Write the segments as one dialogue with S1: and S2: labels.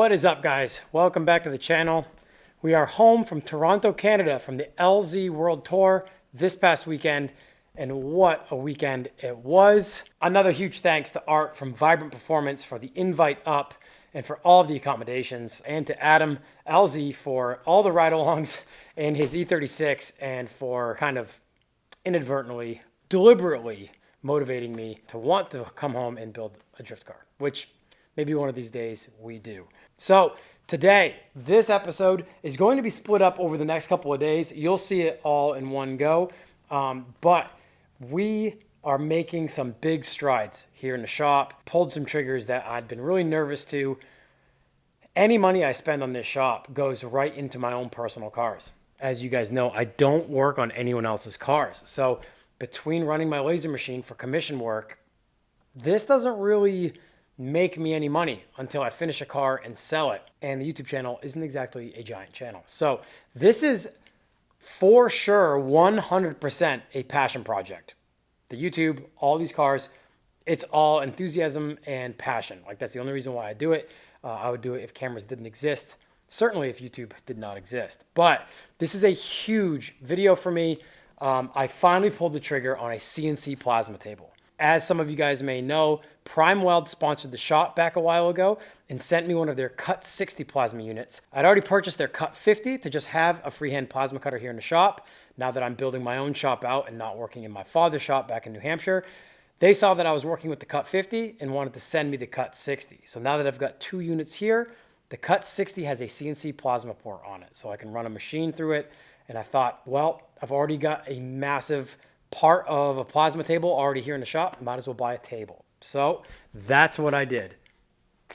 S1: What is up, guys? Welcome back to the channel. We are home from Toronto, Canada, from the LZ World Tour this past weekend, and what a weekend it was. Another huge thanks to Art from Vibrant Performance for the invite up and for all of the accommodations, and to Adam LZ for all the ride-alongs in his E36 and for kind of inadvertently, deliberately motivating me to want to come home and build a drift car, which maybe one of these days we do. So today, this episode is going to be split up over the next couple of days. You'll see it all in one go. But we are making some big strides here in the shop. Pulled some triggers that I'd been really nervous to. Any money I spend on this shop goes right into my own personal cars. As you guys know, I don't work on anyone else's cars. So between running my laser machine for commission work, this doesn't really make me any money until I finish a car and sell it. And the YouTube channel isn't exactly a giant channel. So this is for sure 100% a passion project. The YouTube, all these cars, it's all enthusiasm and passion. Like, that's the only reason why I do it. I would do it if cameras didn't exist. Certainly if YouTube did not exist. But this is a huge video for me. I finally pulled the trigger on a CNC plasma table. As some of you guys may know, Prime Weld sponsored the shop back a while ago and sent me one of their Cut 60 plasma units. I'd already purchased their Cut 50 to just have a freehand plasma cutter here in the shop. Now that I'm building my own shop out and not working in my father's shop back in New Hampshire, they saw that I was working with the Cut 50 and wanted to send me the Cut 60. So now that I've got two units here, the Cut 60 has a CNC plasma port on it, so I can run a machine through it. And I thought, well, I've already got a massive part of a plasma table already here in the shop, might as well buy a table. So that's what I did.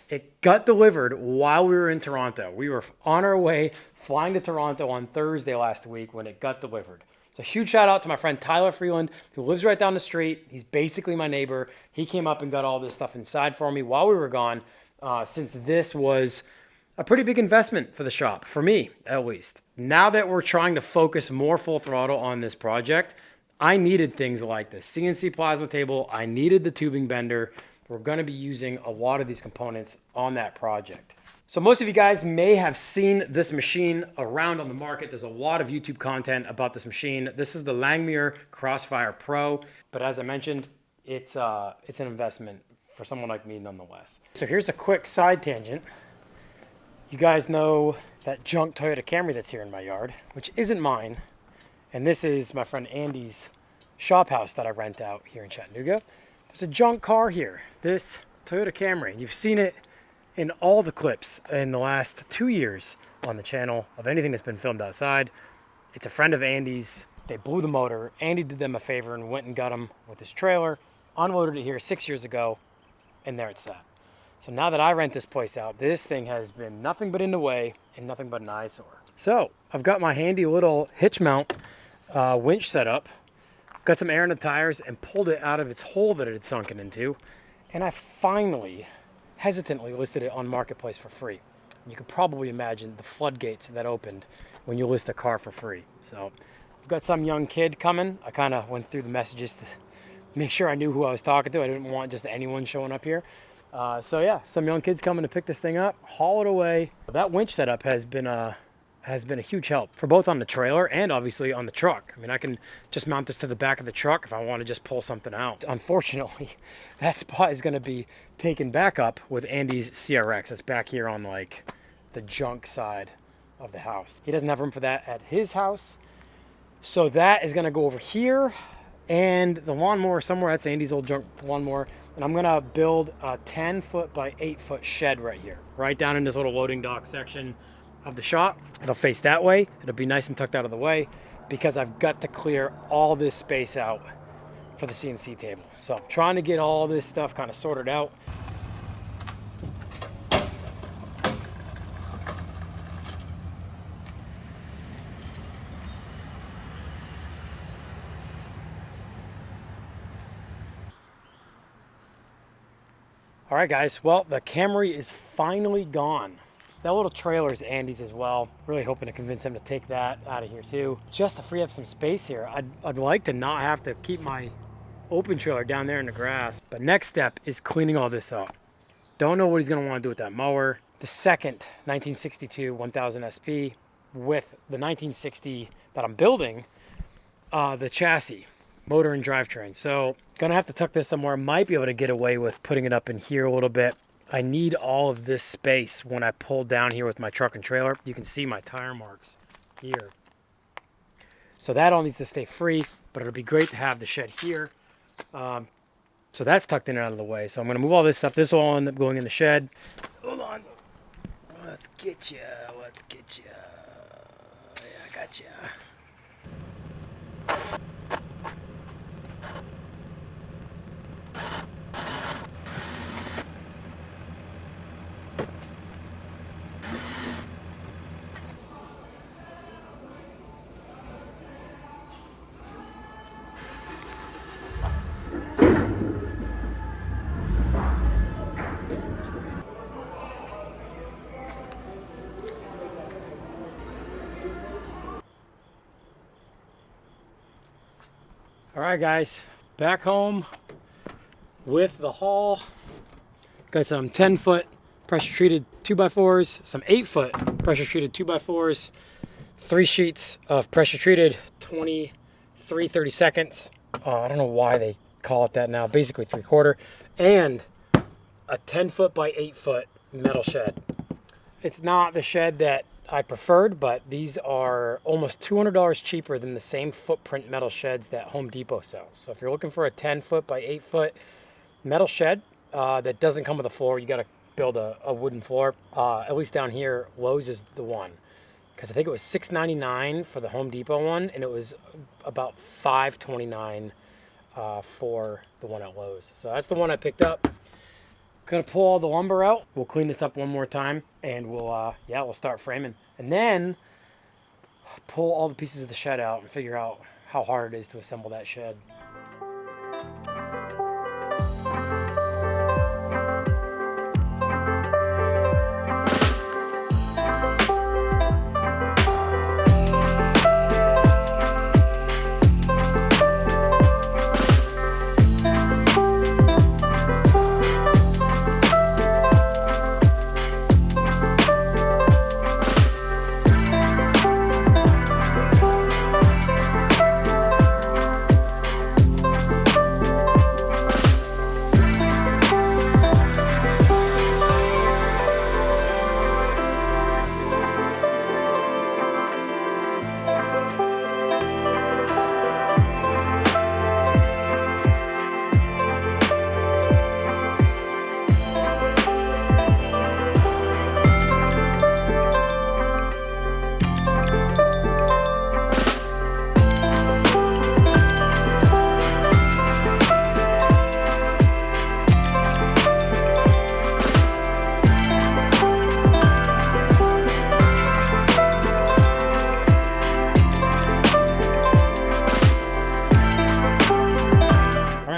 S1: It got delivered while we were in Toronto. We were on our way flying to Toronto on Thursday last week when it got delivered. So huge shout out to my friend Tyler Freeland, who lives right down the street. He's basically my neighbor. He came up and got all this stuff inside for me while we were gone, since this was a pretty big investment for the shop, for me at least. Now that we're trying to focus more full throttle on this project, I needed things like the CNC plasma table. I needed the tubing bender. We're going to be using a lot of these components on that project. So most of you guys may have seen this machine around on the market. There's a lot of YouTube content about this machine. This is the Langmuir Crossfire Pro, but as I mentioned, it's an investment for someone like me nonetheless. So here's a quick side tangent. You guys know that junk Toyota Camry that's here in my yard, which isn't mine. And this is my friend Andy's shop house that I rent out here in Chattanooga. There's a junk car here, this Toyota Camry. You've seen it in all the clips in the last 2 years on the channel of anything that's been filmed outside. It's a friend of Andy's. They blew the motor. Andy did them a favor and went and got them with his trailer, unloaded it here 6 years ago, and there it's sat. So now that I rent this place out, this thing has been nothing but in the way and nothing but an eyesore. So I've got my handy little hitch mount winch set up, got some air in the tires, and pulled it out of its hole that it had sunken into. And I finally, hesitantly listed it on Marketplace for free. You could probably imagine the floodgates that opened when you list a car for free. So I've got some young kid coming. I kind of went through the messages to make sure I knew who I was talking to. I didn't want just anyone showing up here. So yeah, some young kids coming to pick this thing up, haul it away. That winch setup has been a huge help for both on the trailer and obviously on the truck. I mean, I can just mount this to the back of the truck if I want to just pull something out. Unfortunately, that spot is going to be taken back up with Andy's CRX. It's back here on like the junk side of the house. He doesn't have room for that at his house. So that is going to go over here, and the lawnmower somewhere, that's Andy's old junk lawnmower. And I'm going to build a 10-foot by 8-foot shed right here, right down in this little loading dock section of the shop. It'll face that way. It'll be nice and tucked out of the way because I've got to clear all this space out for the CNC table. So I'm trying to get all this stuff kind of sorted out. All right, guys. Well, the Camry is finally gone. That little trailer is Andy's as well. Really hoping to convince him to take that out of here too, just to free up some space here. I'd like to not have to keep my open trailer down there in the grass. But next step is cleaning all this up. Don't know what he's gonna want to do with that mower. the second 1962 1000 SP with the 1960 that I'm building, the chassis, motor and drivetrain. So gonna have to tuck this somewhere. Might be able to get away with putting it up in here a little bit. I need all of this space when I pull down here with my truck and trailer. You can see my tire marks here. So that all needs to stay free, but it'll be great to have the shed here. So that's tucked in and out of the way. So I'm gonna move all this stuff. This will all end up going in the shed. Hold on. Let's get you. Let's get you. Yeah, I got you. All right, guys, back home with the haul. Got some 10-foot pressure-treated 2x4s, some 8-foot pressure-treated 2x4s, 3 sheets of pressure-treated 23/32. I don't know why they call it that now, basically 3/4, and a 10-foot by 8-foot metal shed. It's not the shed that I preferred, but these are almost $200 cheaper than the same footprint metal sheds that Home Depot sells. So if you're looking for a 10-foot by 8-foot metal shed that doesn't come with a floor, you got to build a wooden floor. At least down here, Lowe's is the one, because I think it was $6.99 for the Home Depot one, and it was about $5.29 for the one at Lowe's. So that's the one I picked up. Gonna pull all the lumber out. We'll clean this up one more time, and we'll start framing, and then pull all the pieces of the shed out and figure out how hard it is to assemble that shed.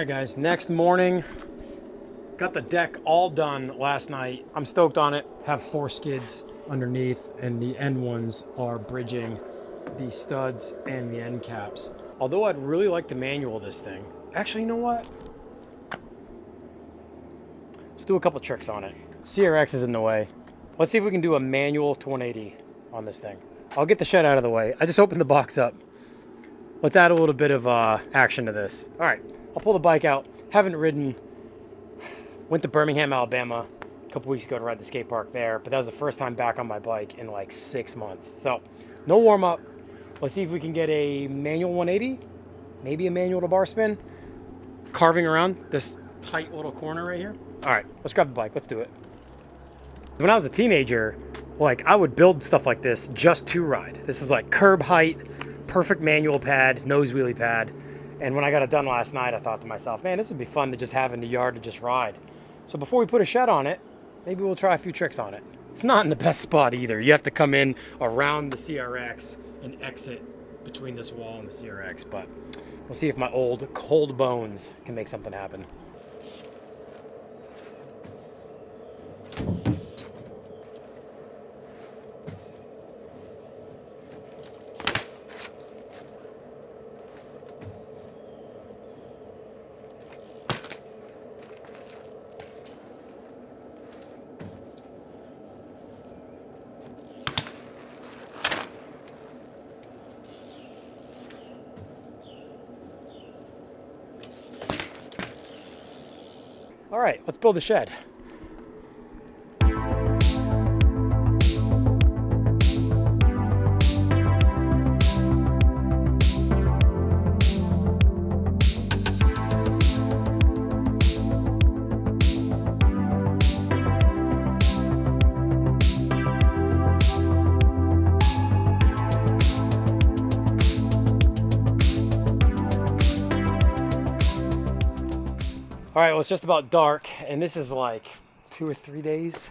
S1: Guys, next morning, got the deck all done last night. I'm stoked on it. Have 4 skids underneath, and the end ones are bridging the studs and the end caps. Although I'd really like to manual this thing. Actually, you know what? Let's do a couple tricks on it. CRX is in the way. Let's see if we can do a manual to 180 on this thing. I'll get the shed out of the way. I just opened the box up. Let's add a little bit of action to this. All right. I'll pull the bike out. Haven't ridden. Went to Birmingham, Alabama a couple weeks ago to ride the skate park there, but that was the first time back on my bike in like 6 months. So no warm up. Let's see if we can get a manual 180, maybe a manual to bar spin, carving around this tight little corner right here. All right, let's grab the bike. Let's do it. When I was a teenager, like I would build stuff like this just to ride. This is like curb height, perfect manual pad, nose wheelie pad. And when I got it done last night, I thought to myself, man, this would be fun to just have in the yard to just ride. So before we put a shed on it, maybe we'll try a few tricks on it. It's not in the best spot either. You have to come in around the CRX and exit between this wall and the CRX. But we'll see if my old cold bones can make something happen. All right, let's build a shed. All right, well, it's just about dark, and this is like 2 or 3 days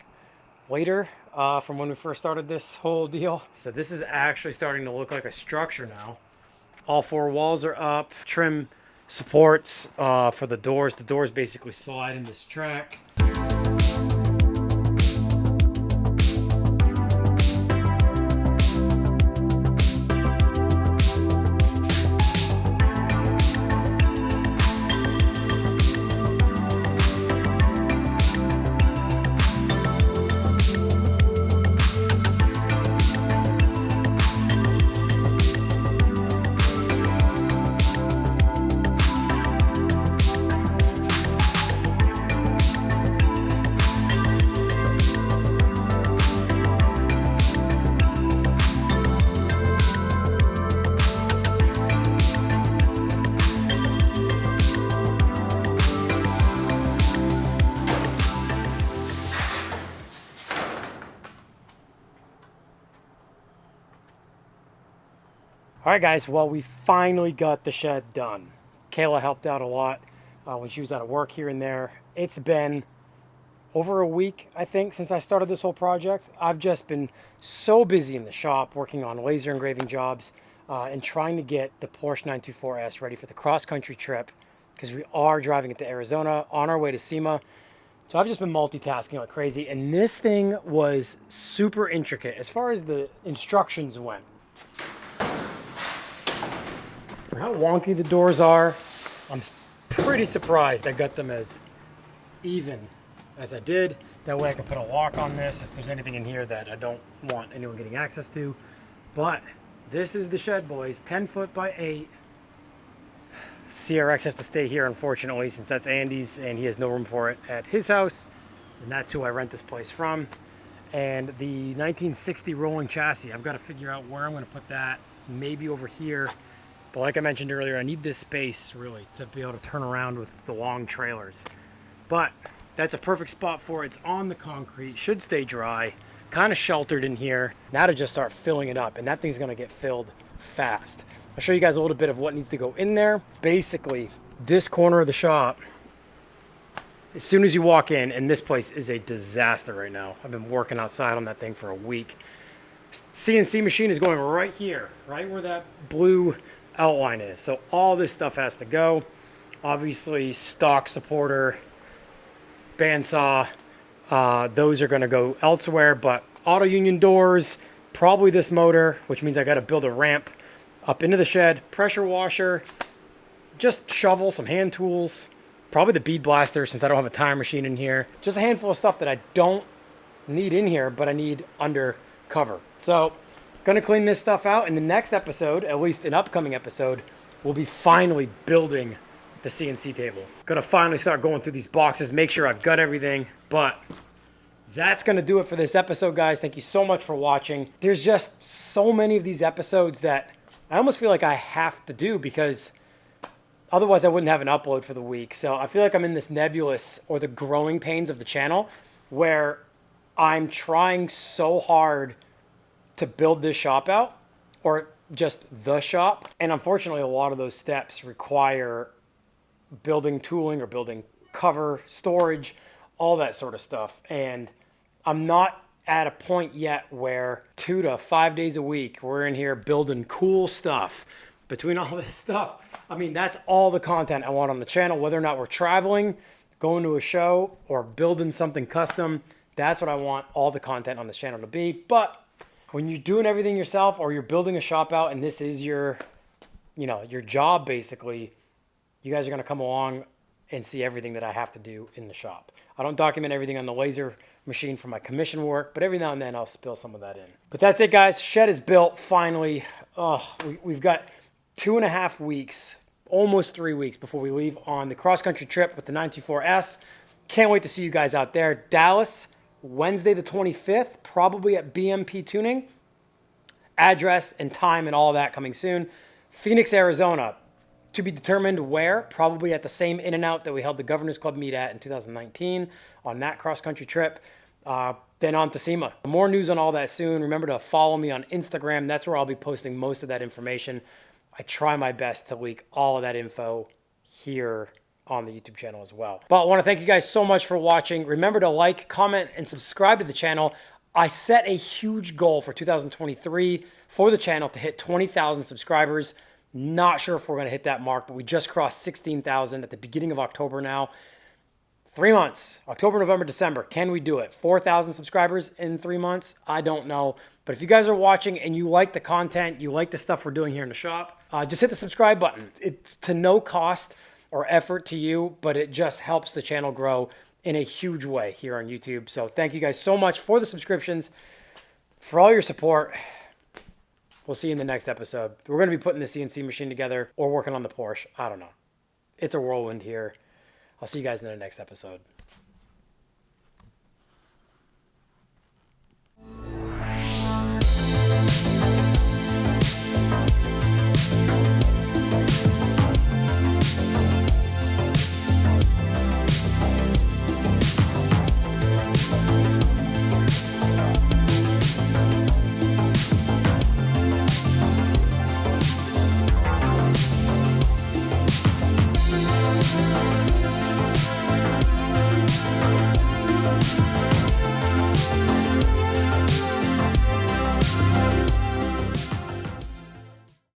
S1: later from when we first started this whole deal. So this is actually starting to look like a structure now. All 4 walls are up, trim supports for the doors. The doors basically slide in this track. All right, guys, well, we finally got the shed done. Kayla helped out a lot when she was out of work here and there. It's been over a week, I think, since I started this whole project. I've just been so busy in the shop working on laser engraving jobs and trying to get the Porsche 924S ready for the cross-country trip because we are driving it to Arizona on our way to SEMA. So I've just been multitasking like crazy, and this thing was super intricate as far as the instructions went. For how wonky the doors are, I'm pretty surprised I got them as even as I did. That way I can put a lock on this if there's anything in here that I don't want anyone getting access to. But this is the shed, boys. 10 foot by 8. CRX has to stay here, unfortunately, since that's Andy's and he has no room for it at his house. And that's who I rent this place from. And the 1960 rolling chassis, I've got to figure out where I'm going to put that. Maybe over here. But like I mentioned earlier, I need this space really to be able to turn around with the long trailers. But that's a perfect spot for it. It's on the concrete, should stay dry, kind of sheltered in here. Now to just start filling it up, and that thing's gonna get filled fast. I'll show you guys a little bit of what needs to go in there. Basically, this corner of the shop, as soon as you walk in, and this place is a disaster right now. I've been working outside on that thing for a week. CNC machine is going right here, right where that blue outline is. So all this stuff has to go. Obviously, stock supporter, bandsaw, those are going to go elsewhere, but auto union doors, probably this motor, which means I got to build a ramp up into the shed, pressure washer, just shovel, some hand tools, probably the bead blaster since I don't have a tire machine in here. Just a handful of stuff that I don't need in here, but I need under cover. So gonna clean this stuff out. In the next episode, at least an upcoming episode, we'll be finally building the CNC table. Gonna finally start going through these boxes, make sure I've got everything. But that's gonna do it for this episode, guys. Thank you so much for watching. There's just so many of these episodes that I almost feel like I have to do because otherwise I wouldn't have an upload for the week. So I feel like I'm in this nebulous or the growing pains of the channel where I'm trying so hard to build this shop out, or just the shop. And unfortunately, a lot of those steps require building tooling or building cover, storage, all that sort of stuff. And I'm not at a point yet where 2 to 5 days a week, we're in here building cool stuff. Between all this stuff, I mean, that's all the content I want on the channel, whether or not we're traveling, going to a show, or building something custom. That's what I want all the content on this channel to be. But when you're doing everything yourself or you're building a shop out and this is your, your job basically, you guys are going to come along and see everything that I have to do in the shop. I don't document everything on the laser machine for my commission work, but every now and then I'll spill some of that in. But that's it, guys. Shed is built finally. We've got 2.5 weeks, almost 3 weeks before we leave on the cross-country trip with the 924S. Can't wait to see you guys out there. Dallas, Wednesday the 25th, probably at BMP Tuning. Address and time and all that coming soon. Phoenix, Arizona, to be determined where, probably at the same In-N-Out that we held the Governor's Club meet at in 2019 on that cross-country trip. Then on to SEMA. More news on all that soon. Remember to follow me on Instagram. That's where I'll be posting most of that information. I try my best to leak all of that info here on the YouTube channel as well. But I want to thank you guys so much for watching. Remember to like, comment, and subscribe to the channel. I set a huge goal for 2023 for the channel to hit 20,000 subscribers. Not sure if we're going to hit that mark, but we just crossed 16,000 at the beginning of October now. 3 months, October, November, December. Can we do it? 4,000 subscribers in 3 months? I don't know. But if you guys are watching and you like the content, you like the stuff we're doing here in the shop, just hit the subscribe button. It's to no cost or effort to you, but it just helps the channel grow in a huge way here on YouTube. So thank you guys so much for the subscriptions, for all your support. We'll see you in the next episode. We're going to be putting the CNC machine together or working on the Porsche. I don't know. It's a whirlwind here. I'll see you guys in the next episode.